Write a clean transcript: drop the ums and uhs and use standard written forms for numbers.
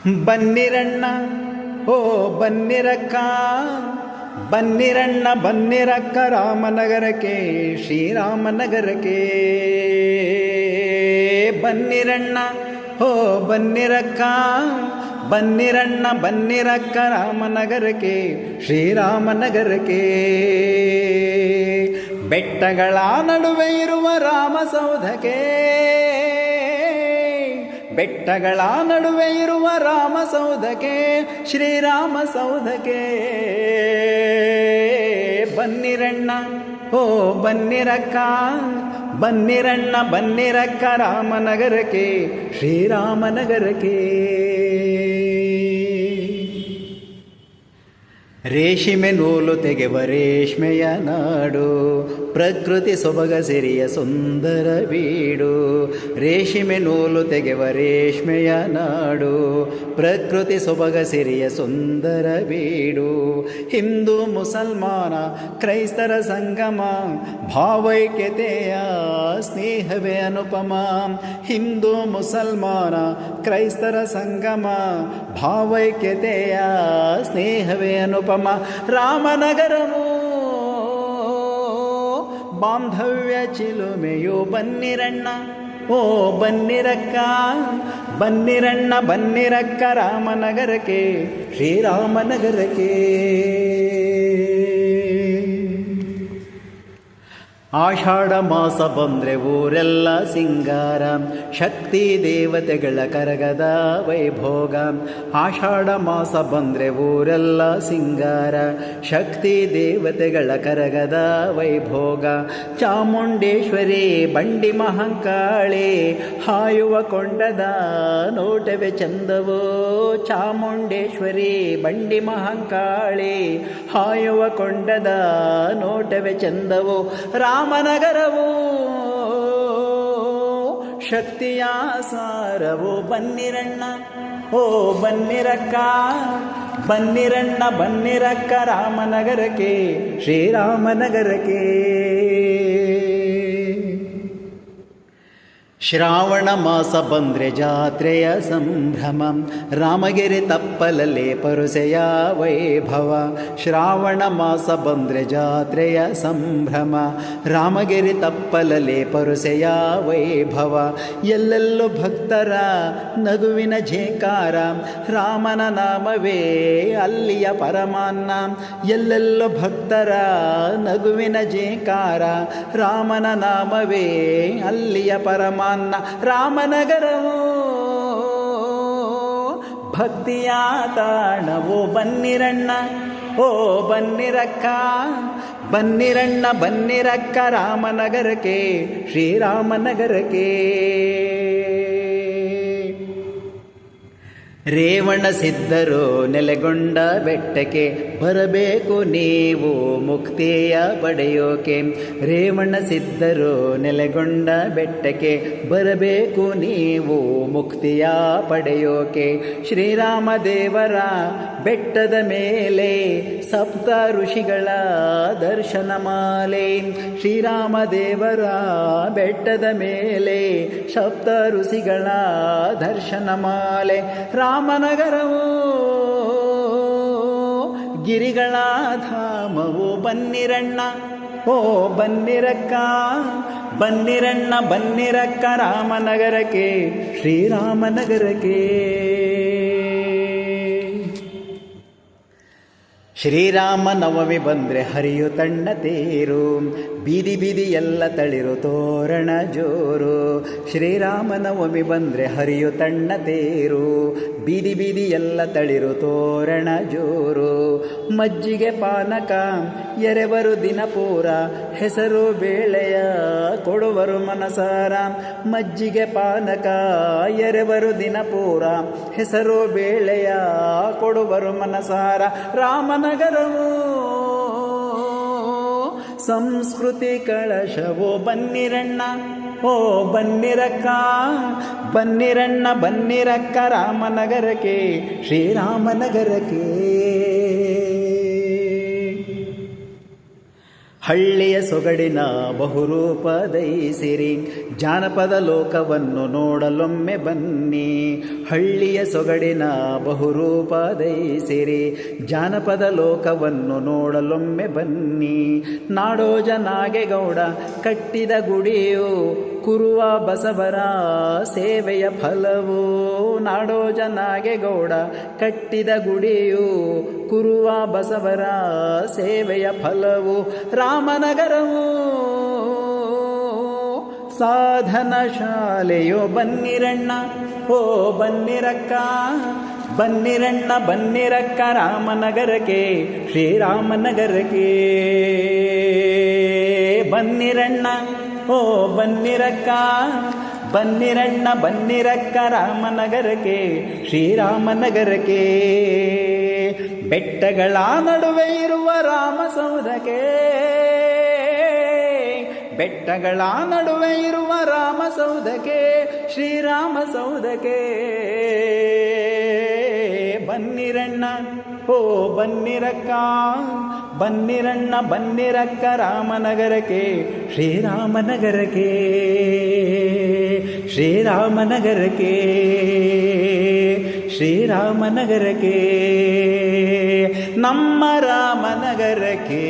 ಬನ್ನಿರಣ್ಣ ಓ ಬನ್ನಿರಕ್ಕ, ಬನ್ನಿರಣ್ಣ ಬನ್ನಿರಕ್ಕ ರಾಮನಗರಕ್ಕೆ, ಶ್ರೀರಾಮನಗರಕ್ಕೆ. ಬನ್ನಿರಣ್ಣ ಓ ಬನ್ನಿರಕ್ಕ, ಬನ್ನಿರಣ್ಣ ಬನ್ನಿರಕ್ಕ ರಾಮನಗರಕ್ಕೆ, ಶ್ರೀರಾಮನಗರಕ್ಕೆ. ಬೆಟ್ಟಗಳ ನಡುವೆ ಇರುವ ರಾಮಸೌಧಕ್ಕೆ, ಬೆಟ್ಟಗಳ ನಡುವೆ ಇರುವ ರಾಮಸೌಧಕ್ಕೆ, ಶ್ರೀರಾಮಸೌಧಕ್ಕೆ. ಬನ್ನಿರಣ್ಣ ಓ ಬನ್ನಿರಕ್ಕ, ಬನ್ನಿರಣ್ಣ ಬನ್ನಿರಕ್ಕ ರಾಮನಗರಕ್ಕೆ, ಶ್ರೀರಾಮನಗರಕ್ಕೆ. ರೇಷ್ಮೆ ನೂಲು ತೆಗೆವ ರೇಷ್ಮೆಯ ನಾಡು, ಪ್ರಕೃತಿ ಸೊಬಗ ಸಿರಿಯ ಸುಂದರ ಬೀಡು. ರೇಷ್ಮೆ ನೂಲು ತೆಗೆವ ರೇಷ್ಮೆಯ ನಾಡು, ಪ್ರಕೃತಿ ಸೊಬಗ ಸಿರಿಯ ಸುಂದರ ಬೀಡು. ಹಿಂದೂ ಮುಸಲ್ಮಾನ ಕ್ರೈಸ್ತರ ಸಂಗಮ, ಭಾವೈಕ್ಯತೆಯ ಸ್ನೇಹವೇ ಅನುಪಮ. ಹಿಂದೂ ಮುಸಲ್ಮಾನ ಕ್ರೈಸ್ತರ ಸಂಗಮ, ಭಾವೈಕ್ಯತೆಯ ಸ್ನೇಹವೇ ಅನುಪಮ. ರಾಮನಗರವು ಬಾಂಧವ್ಯ ಚಿಲುಮೆಯೋ. ಬನ್ನಿರಣ್ಣ ಓ ಬನ್ನಿರಕ್ಕ, ಬನ್ನಿರಣ್ಣ ಬನ್ನಿರಕ್ಕ ರಾಮನಗರಕ್ಕೆ, ಶ್ರೀರಾಮನಗರಕ್ಕೆ. ಆಷಾಢ ಮಾಸ ಬಂದ್ರೆ ಊರೆಲ್ಲ ಸಿಂಗಾರ, ಶಕ್ತಿ ದೇವತೆಗಳ ಕರಗದ ವೈಭೋಗ. ಆಷಾಢ ಮಾಸ ಬಂದ್ರೆ ಊರೆಲ್ಲ ಸಿಂಗಾರ, ಶಕ್ತಿ ದೇವತೆಗಳ ಕರಗದ ವೈಭೋಗ. ಚಾಮುಂಡೇಶ್ವರಿ ಬಂಡಿ ಮಹಂಕಾಳೆ, ಹಾಯುವ ಕೊಂಡದ ನೋಟವೇ ಚಂದವೋ. ಚಾಮುಂಡೇಶ್ವರಿ ಬಂಡಿ ಮಹಂಕಾಳೆ, ಹಾಯುವ ಕೊಂಡದ ನೋಟವೇ ಚಂದವೋ. ರಾಮನಗರವು ಶಕ್ತಿಯ ಸಾರವು. ಬನ್ನಿರಣ್ಣ ಓ ಬನ್ನಿರಕ್ಕ, ಬನ್ನಿರಣ್ಣ ಬನ್ನಿರಕ್ಕ ರಾಮನಗರಕ್ಕೆ, ಶ್ರೀರಾಮನಗರಕ್ಕೆ. ಶ್ರಾವಣ ಮಾಸ ಬಂದ್ರೆ ಜಾತ್ರೆಯ ಸಂಭ್ರಮ, ರಾಮಗಿರಿ ತಪ್ಪಲಲ್ಲಿ ಪರುಸೆಯ ವೈಭವ. ಶ್ರಾವಣ ಮಾಸ ಬಂದ್ರೆ ಜಾತ್ರೆಯ ಸಂಭ್ರಮ, ರಾಮಗಿರಿ ತಪ್ಪಲಲ್ಲಿ ಪರುಸೆಯ ವೈಭವ. ಎಲ್ಲೆಲ್ಲೂ ಭಕ್ತರ ನಗುವಿನ ಝೇಕಾರ, ರಾಮನ ನಾಮವೇ ಅಲ್ಲಿಯ ಪರಮಾನ್ನ. ಎಲ್ಲೆಲ್ಲೂ ಭಕ್ತರ ನಗುವಿನ ಝೇಕಾರ, ರಾಮನ ನಾಮವೇ ಅಲ್ಲಿಯ ಪರಮಾನ್ನ. ರಾಮನಗರವು ಭಕ್ತಿಯ ತಾಣವು. ಬನ್ನಿರಣ್ಣ ಓ ಬನ್ನಿರಕ್ಕ, ಬನ್ನಿರಣ್ಣ ಬನ್ನಿರಕ್ಕ ರಾಮನಗರಕ್ಕೆ, ಶ್ರೀರಾಮನಗರಕ್ಕೆ. ರೇವಣ ಸಿದ್ಧರು ನೆಲೆಗೊಂಡ ಬೆಟ್ಟಕ್ಕೆ, ಬರಬೇಕು ನೀವು ಮುಕ್ತಿಯ ಪಡೆಯೋಕೆ. ರೇವಣ ಸಿದ್ಧರು ನೆಲೆಗೊಂಡ ಬೆಟ್ಟಕ್ಕೆ, ಬರಬೇಕು ನೀವು ಮುಕ್ತಿಯ ಪಡೆಯೋಕೆ. ಶ್ರೀರಾಮ ದೇವರ ಬೆಟ್ಟದ ಮೇಲೆ ಸಪ್ತ ಋಷಿಗಳ ದರ್ಶನ ಮಾಲೆ. ಶ್ರೀರಾಮ ದೇವರ ಬೆಟ್ಟದ ಮೇಲೆ ಸಪ್ತ ಋಷಿಗಳ ದರ್ಶನ ಮಾಲೆ. ರಾಮನಗರವು ಗಿರಿಗಳ ಧಾಮವು. ಬನ್ನಿರಣ್ಣ ಓ ಬನ್ನಿರಕ್ಕ, ಬನ್ನಿರಣ್ಣ ಬನ್ನಿರಕ್ಕ ರಾಮನಗರಕ್ಕೆ, ಶ್ರೀರಾಮನಗರಕ್ಕೆ. ಶ್ರೀರಾಮ ನವಮಿ ಬಂದ್ರೆ ಹರಿಯು ತಣ್ಣ ತೇರು, ಬೀದಿ ಬೀದಿ ಎಲ್ಲ ತಳಿರು ತೋರಣ ಜೋರು. ಶ್ರೀರಾಮ ನವಮಿ ಬಂದ್ರೆ ಹರಿಯು ತಣ್ಣ ತೇರು, ಬೀದಿ ಬೀದಿ ಎಲ್ಲ ತಳಿರು ತೋರಣ ಜೋರು. ಮಜ್ಜಿಗೆ ಪಾನಕ ಎರೆವರು ದಿನ ಪೂರ, ಹೆಸರು ಬೇಳೆಯ ಕೊಡುವರು ಮನಸಾರ. ಮಜ್ಜಿಗೆ ಪಾನಕ ಎರೆವರು ದಿನ ಪೂರ, ಹೆಸರು ಬೇಳೆಯ ಕೊಡುವರು ಮನಸಾರ. ರಾಮನಗರವು ಸಂಸ್ಕೃತಿ ಕಳಶವೋ. ಬನ್ನಿರಣ್ಣ ಓ ಬನ್ನಿರಕ್ಕ, ಬನ್ನಿರಣ್ಣ ಬನ್ನಿರಕ್ಕ ರಾಮನಗರಕ್ಕೆ, ಶ್ರೀರಾಮನಗರಕ್ಕೆ. ಹಳ್ಳಿಯ ಸೊಗಡಿನ ಬಹುರೂಪದೈಸಿರಿ, ಜಾನಪದ ಲೋಕವನ್ನು ನೋಡಲೊಮ್ಮೆ ಬನ್ನಿ. ಹಳ್ಳಿಯ ಸೊಗಡಿನ ಬಹುರೂಪದೈಸಿರಿ, ಜಾನಪದ ಲೋಕವನ್ನು ನೋಡಲೊಮ್ಮೆ ಬನ್ನಿ. ನಾಡೋಜ ನಾಗೇಗೌಡ ಕಟ್ಟಿದ ಗುಡಿಯು ಕುರುವ ಬಸವರ ಸೇವೆಯ ಫಲವು. ನಾಡೋಜ ನಾಗೇಗೌಡ ಕಟ್ಟಿದ ಗುಡಿಯು ಕುರುವ ಬಸವರ ಸೇವೆಯ ಫಲವು. ರಾಮನಗರವು ಸಾಧನ ಶಾಲೆಯೋ ಬನ್ನಿರಣ್ಣ, ಓ ಬನ್ನಿರಕ್ಕ, ಬನ್ನಿರಣ್ಣ ಬನ್ನಿರಕ್ಕ ರಾಮನಗರಕ್ಕೆ, ಶ್ರೀರಾಮನಗರಕ್ಕೆ. ಬನ್ನಿರಣ್ಣ, ಓ ಬನ್ನಿರಕ್ಕ, ಬನ್ನಿರಣ್ಣ ಬನ್ನಿರಕ್ಕ ರಾಮನಗರಕ್ಕೆ, ಶ್ರೀರಾಮನಗರಕ್ಕೆ. ಬೆಟ್ಟಗಳ ನಡುವೆ ಇರುವ ರಾಮಸೌಧಕ್ಕೆ, ಬೆಟ್ಟಗಳ ನಡುವೆ ಇರುವ ರಾಮಸೌಧಕ್ಕೆ, ಶ್ರೀರಾಮಸೌಧಕ್ಕೆ. ಬನ್ನಿರಣ್ಣ, ಓ ಬನ್ನಿರಕ್ಕ, ಬನ್ನಿರಣ್ಣ ಬನ್ನಿರಕ್ಕ ರಾಮನಗರಕ್ಕೆ, ಶ್ರೀರಾಮನಗರಕ್ಕೆ, ಶ್ರೀರಾಮನಗರಕ್ಕೆ, ಶ್ರೀರಾಮನಗರಕ್ಕೆ, ನಮ್ಮ ರಾಮನಗರಕ್ಕೆ.